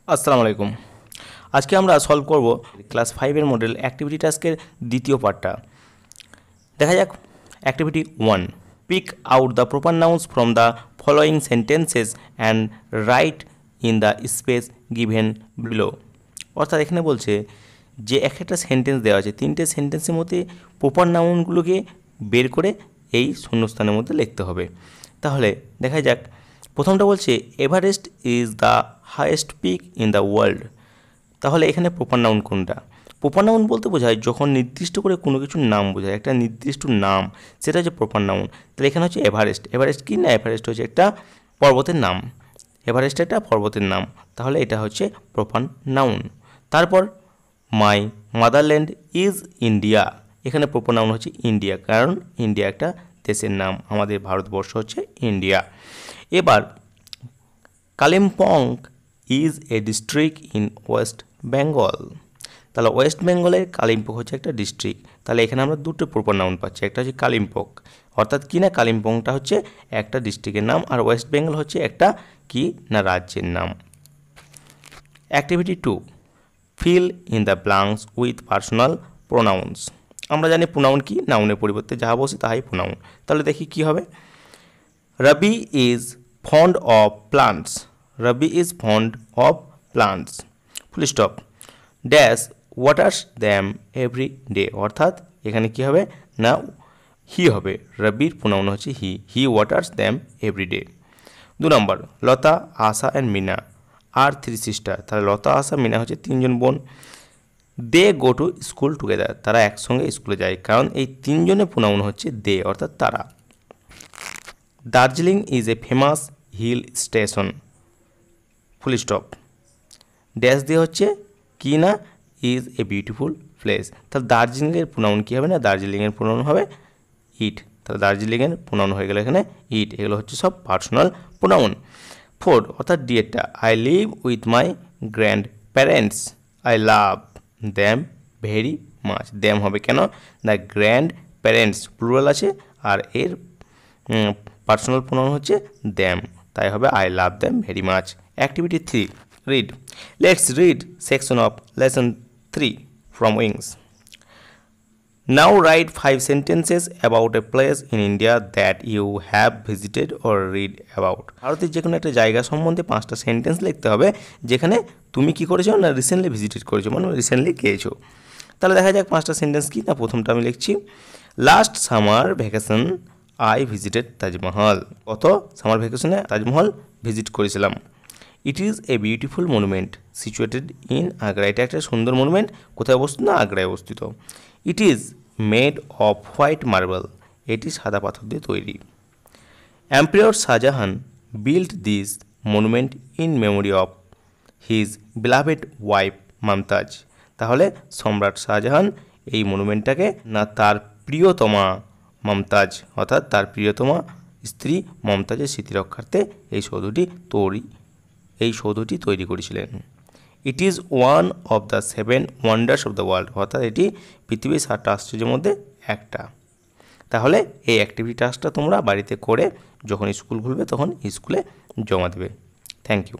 আসসালামু আলাইকুম। আজকে আমরা সলভ করব ক্লাস 5 এর মডেল অ্যাক্টিভিটি টাস্কের দ্বিতীয় পার্টটা। দেখা যাক activity 1, pick out the proper nouns from the following sentences and write in the space given below. অর্থাৎ এখানে বলছে যে একটা সেন্টেন্স দেওয়া আছে, তিনটে সেন্টেন্সের মধ্যে প্রপার নাউনগুলোকে বের করে এই শূন্যস্থানের মধ্যে লিখতে হবে। তাহলে দেখা যাক, প্রথমটা বলছে Everest is the highest peak in the world. তাহলে এখানে প্রপার নাউন কোনটা? প্রপার নাউন বলতে বোঝায় যখন নির্দিষ্ট করে কোনো কিছুর নাম বোঝায়, একটা নির্দিষ্ট নাম, সেটা হচ্ছে প্রপার নাউন। তাহলে এখানে হচ্ছে এভারেস্ট। এভারেস্ট কি না? এভারেস্ট হচ্ছে একটা পর্বতের নাম। এভারেস্ট একটা পর্বতের নাম, তাহলে এটা হচ্ছে প্রপার নাউন। তারপর মাই মাদারল্যান্ড ইজ ইন্ডিয়া। এখানে প্রপার নাউন হচ্ছে ইন্ডিয়া, কারণ ইন্ডিয়া একটা দেশের নাম, আমাদের ভারতবর্ষ হচ্ছে ইন্ডিয়া। এবার Kalimpong is a district in West Bengal. তাহলে ওয়েস্ট বেঙ্গলের কালিম্পং হচ্ছে একটা ডিস্ট্রিক্ট। তাহলে এখানে আমরা দুটো প্রপার নাউন পাচ্ছি, একটা হচ্ছে কালিম্পং, অর্থাৎ কি না কালিম্পংটা হচ্ছে একটা ডিস্ট্রিক্টের নাম, আর ওয়েস্ট বেঙ্গল হচ্ছে একটা কি না রাজ্যের নাম। Activity 2, fill in the blanks with personal pronouns. আমরা জানি প্রোনাউন কি, নাউনের পরিবর্তে যাহা বসে তাহাই প্রোনাউন। তাহলে দেখি কি হবে। Rabi is fond of plants. Rabi is fond of plants, full stop, dash waters them every day. অর্থাৎ এখানে কি হবে না হি হবে, রবির প্রোনাউন হচ্ছে he, he waters them every day. 2 number, Lata, Asha and Mina আর 3 সিস্টার। তাহলে লতা, আশা, মিনা হচ্ছে 3জন বোন। They go to school together, তারা একসঙ্গে স্কুলে যায়, কারণ এই 3জনের প্রোনাউন হচ্ছে দে, অর্থাৎ তারা। Darjeeling is a famous hill station, full stop, dash দিয়ে হচ্ছে কি না ইজ এ বিউটিফুল প্লেস। তাহলে দার্জিলিংয়ের প্রোনাউন কী হবে না, দার্জিলিংয়ের প্রোনাউন হবে ইট। তাহলে দার্জিলিংয়ের প্রোনাউন হয়ে গেল এখানে ইট। এগুলো হচ্ছে সব পার্সোনাল প্রোনাউন। 4 অর্থাৎ ডিএরটা, I live with my grandparents, I love them very much. Them হবে কেন, দ্য গ্র্যান্ড প্যারেন্টস প্লুরাল আছে, আর এর পার্সোনাল প্রোনাউন হচ্ছে দ্যাম, তাই হবে I love them very much. Activity 3, read. Let's read section of lesson 3 from Wings. Now write 5 sentences about a place in India that you have visited or read about. ভারতের যে কোনো একটা জায়গা সম্বন্ধে 5টা সেন্টেন্স লিখতে হবে যেখানে তুমি কি করেছো না রিসেন্টলি ভিজিটেড করেছো, মানে রিসেন্টলি গিয়েছো। তাহলে দেখা যাক 5টা সেন্টেন্স কি না। প্রথমটা আমি লিখছি, last summer vacation I visited Taj Mahal. গত সামার ভ্যাকেশনে তাজমহল ভিজিট করেছিলাম। It is a beautiful monument situated in Agra. এটা একটা সুন্দর মনুমেন্ট, কোথায় অবস্থিত না আগ্রায় অবস্থিত। It is made of white marble. এটি সাদা পাথর দিয়ে তৈরি। Empire Shah Jahan build this monument in memory of his beloved wife Mumtaz. তাহলে সম্রাট শাহজাহান এই মনুমেন্টটাকে না তার প্রিয়তমা মমতাজ, অর্থাৎ তার প্রিয়তমা স্ত্রী মমতাজের স্মৃতি রক্ষার্থে এই সৌধটি তৈরি করেছিলেন। It is one of the 7 wonders of the world. অর্থাৎ এটি পৃথিবীর 7টা আশ্চর্যের মধ্যে একটা। তাহলে এই অ্যাক্টিভিটি টাস্কটা তোমরা বাড়িতে করে যখন স্কুল খুলবে তখন স্কুলে জমা দেবে। Thank you.